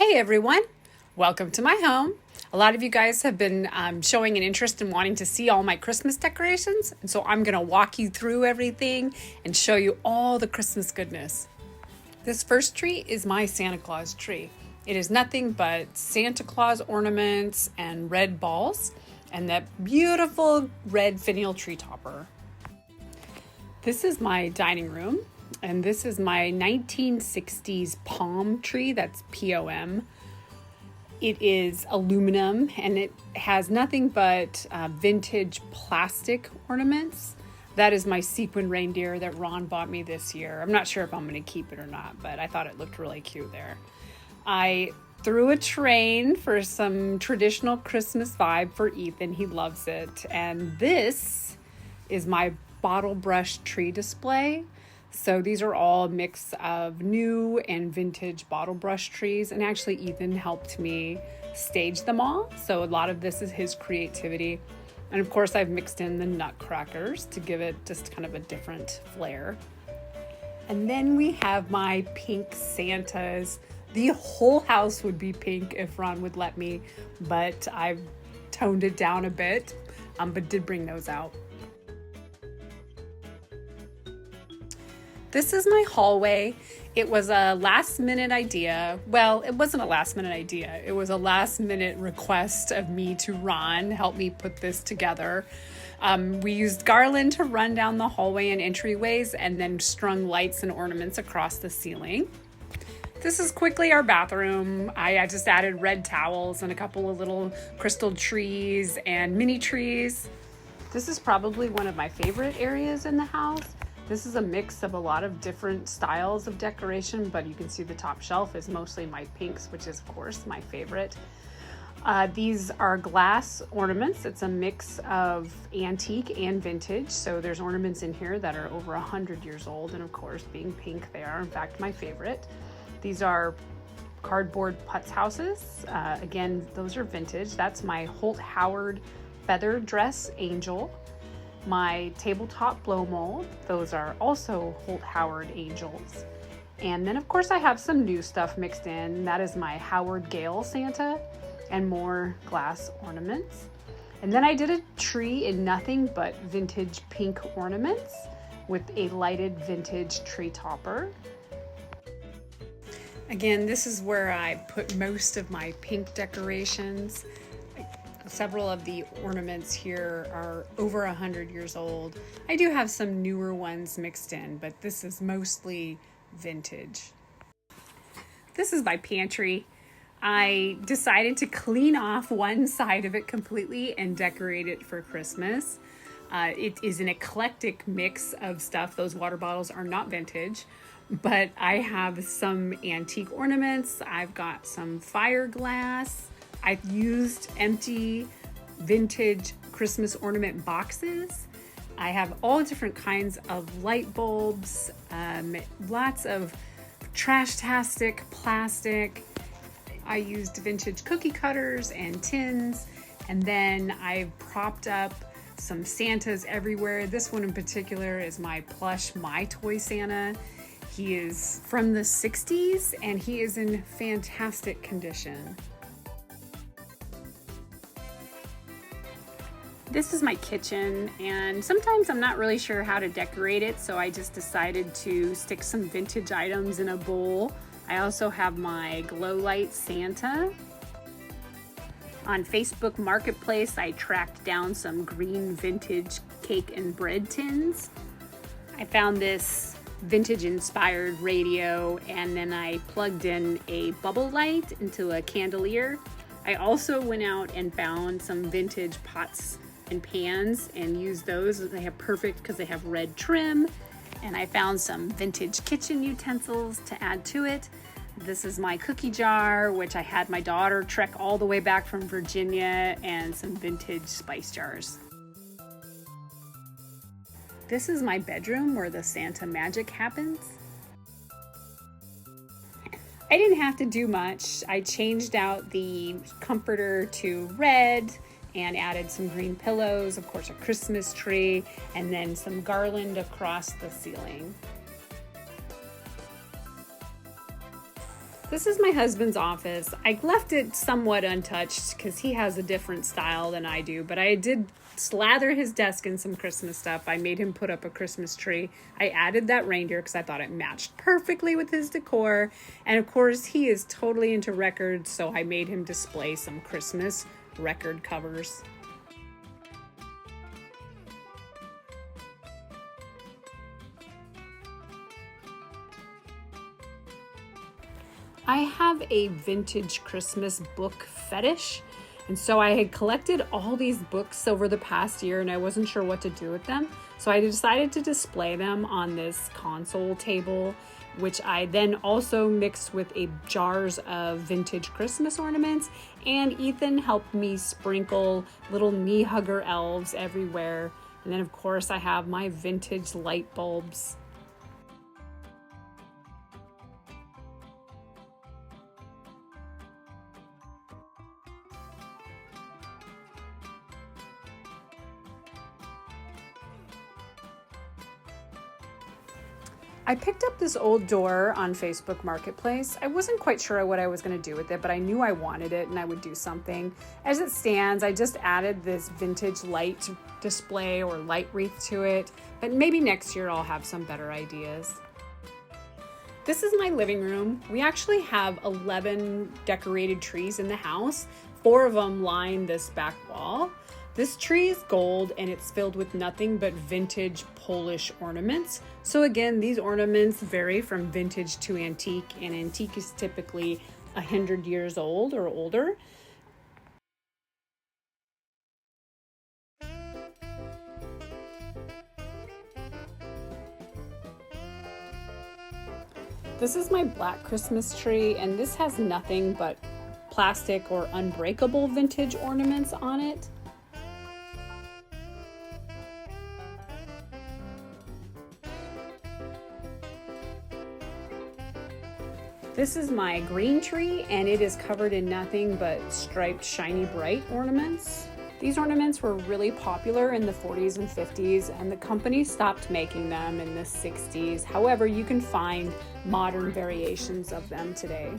Hey everyone, welcome to my home. A lot of you guys have been showing an interest in wanting to see all my Christmas decorations, and so I'm going to walk you through everything and show you all the Christmas goodness. This first tree is my Santa Claus tree. It is nothing but Santa Claus ornaments and red balls and that beautiful red finial tree topper. This is my dining room. And this is my 1960s palm tree, that's POM. It is aluminum and it has nothing but vintage plastic ornaments. That is my sequin reindeer that Ron bought me this year. I'm not sure if I'm going to keep it or not, but I thought it looked really cute there. I threw a train for some traditional Christmas vibe for Ethan. He loves it. And this is my bottle brush tree display. So these are all a mix of new and vintage bottle brush trees, and actually Ethan helped me stage them all. So a lot of this is his creativity. And of course I've mixed in the nutcrackers to give it just kind of a different flair. And then we have my pink Santas. The whole house would be pink if Ron would let me, but I've toned it down a bit, but did bring those out. This is my hallway. It was a last minute idea. Well, it wasn't a last minute idea. It was a last minute request of me to Ron, help me put this together. We used garland to run down the hallway and entryways and then strung lights and ornaments across the ceiling. This is quickly our bathroom. I just added red towels and a couple of little crystal trees and mini trees. This is probably one of my favorite areas in the house. This is a mix of a lot of different styles of decoration, but you can see the top shelf is mostly my pinks, which is of course my favorite. These are glass ornaments. It's a mix of antique and vintage. So there's ornaments in here that are over 100 years old. And of course, being pink, they are in fact my favorite. These are cardboard putz houses. Again, those are vintage. That's my Holt Howard feather dress angel. My tabletop blow mold, those are also Holt Howard angels. And then of course I have some new stuff mixed in. That is my Howard Gale Santa and more glass ornaments. And then I did a tree in nothing but vintage pink ornaments with a lighted vintage tree topper. Again, this is where I put most of my pink decorations. Several of the ornaments here are over 100 years old. I do have some newer ones mixed in, but this is mostly vintage. This is my pantry. I decided to clean off one side of it completely and decorate it for Christmas. It is an eclectic mix of stuff. Those water bottles are not vintage, but I have some antique ornaments. I've got some fire glass. I've used empty vintage Christmas ornament boxes. I have all different kinds of light bulbs, lots of trash-tastic plastic. I used vintage cookie cutters and tins, and then I've propped up some Santas everywhere. This one in particular is my plush My Toy Santa. He is from the 60s and he is in fantastic condition. This is my kitchen, and sometimes I'm not really sure how to decorate it, so I just decided to stick some vintage items in a bowl. I also have my glow light Santa. On Facebook Marketplace, I tracked down some green vintage cake and bread tins. I found this vintage inspired radio, and then I plugged in a bubble light into a chandelier. I also went out and found some vintage pots and pans and use those. They have perfect because they have red trim, and I found some vintage kitchen utensils to add to it. This is my cookie jar, which I had my daughter trek all the way back from Virginia, and some vintage spice jars. This is my bedroom where the Santa magic happens. I didn't have to do much. I changed out the comforter to red and added some green pillows, of course a Christmas tree, and then some garland across the ceiling. This is my husband's office. I left it somewhat untouched because he has a different style than I do, but I did slather his desk in some Christmas stuff. I made him put up a Christmas tree. I added that reindeer because I thought it matched perfectly with his decor. And of course, he is totally into records, so I made him display some Christmas record covers. I have a vintage Christmas book fetish, and so I had collected all these books over the past year and I wasn't sure what to do with them. So I decided to display them on this console table, which I then also mixed with jars of vintage Christmas ornaments, and Ethan helped me sprinkle little knee hugger elves everywhere. And then of course I have my vintage light bulbs. I picked up this old door on Facebook Marketplace. I wasn't quite sure what I was going to do with it, but I knew I wanted it and I would do something. As it stands, I just added this vintage light display or light wreath to it, but maybe next year I'll have some better ideas. This is my living room. We actually have 11 decorated trees in the house. 4 of them line this back wall. This tree is gold and it's filled with nothing but vintage Polish ornaments. So again, these ornaments vary from vintage to antique, and antique is typically 100 years old or older. This is my black Christmas tree, and this has nothing but plastic or unbreakable vintage ornaments on it. This is my green tree, and it is covered in nothing but striped shiny bright ornaments. These ornaments were really popular in the 40s and 50s, and the company stopped making them in the 60s. However, you can find modern variations of them today.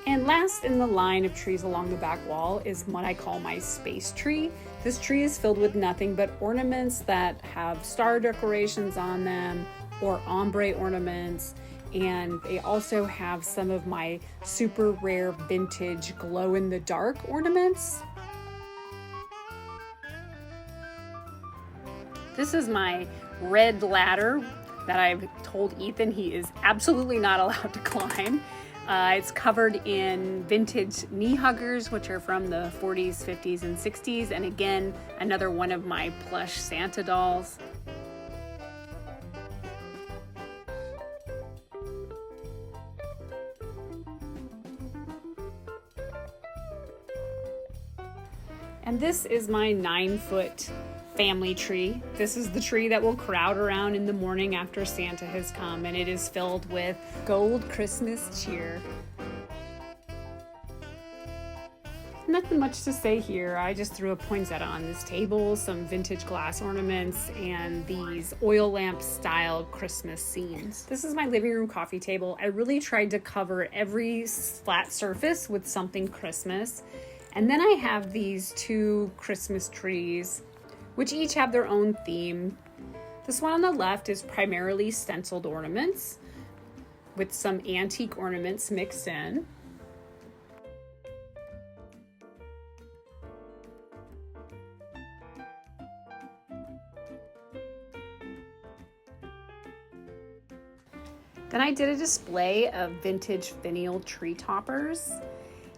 And last in the line of trees along the back wall is what I call my space tree. This tree is filled with nothing but ornaments that have star decorations on them or ombre ornaments. And they also have some of my super rare vintage glow-in-the-dark ornaments. This is my red ladder that I've told Ethan he is absolutely not allowed to climb. It's covered in vintage knee huggers, which are from the 40s, 50s, and 60s. And again, another one of my plush Santa dolls. And this is my 9-foot family tree. This is the tree that will crowd around in the morning after Santa has come, and it is filled with gold Christmas cheer. Nothing much to say here. I just threw a poinsettia on this table, some vintage glass ornaments, and these oil lamp style Christmas scenes. This is my living room coffee table. I really tried to cover every flat surface with something Christmas. And then I have these 2 Christmas trees, which each have their own theme. This one on the left is primarily stenciled ornaments with some antique ornaments mixed in. Then I did a display of vintage finial tree toppers.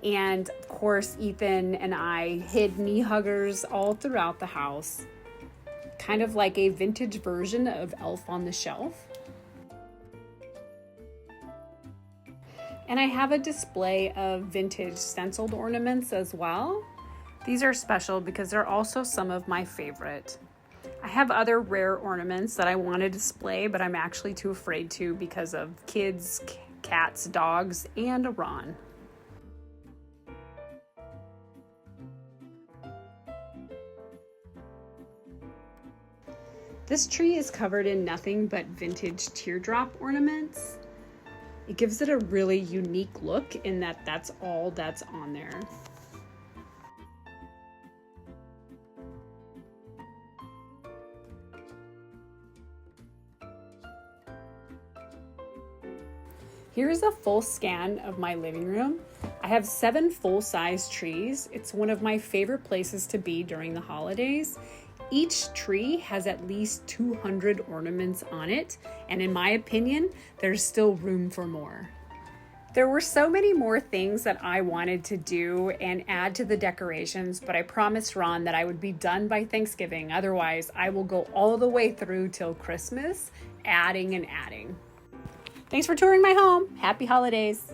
And of course, Ethan and I hid knee huggers all throughout the house, kind of like a vintage version of Elf on the Shelf. And I have a display of vintage stenciled ornaments as well. These are special because they're also some of my favorite. I have other rare ornaments that I want to display, but I'm actually too afraid to because of kids, cats, dogs, and Ron. This tree is covered in nothing but vintage teardrop ornaments. It gives it a really unique look in that that's all that's on there. Here's a full scan of my living room. I have 7 full-size trees. It's one of my favorite places to be during the holidays. Each tree has at least 200 ornaments on it, and in my opinion, there's still room for more. There were so many more things that I wanted to do and add to the decorations, but I promised Ron that I would be done by Thanksgiving. Otherwise, I will go all the way through till Christmas, adding and adding. Thanks for touring my home. Happy holidays.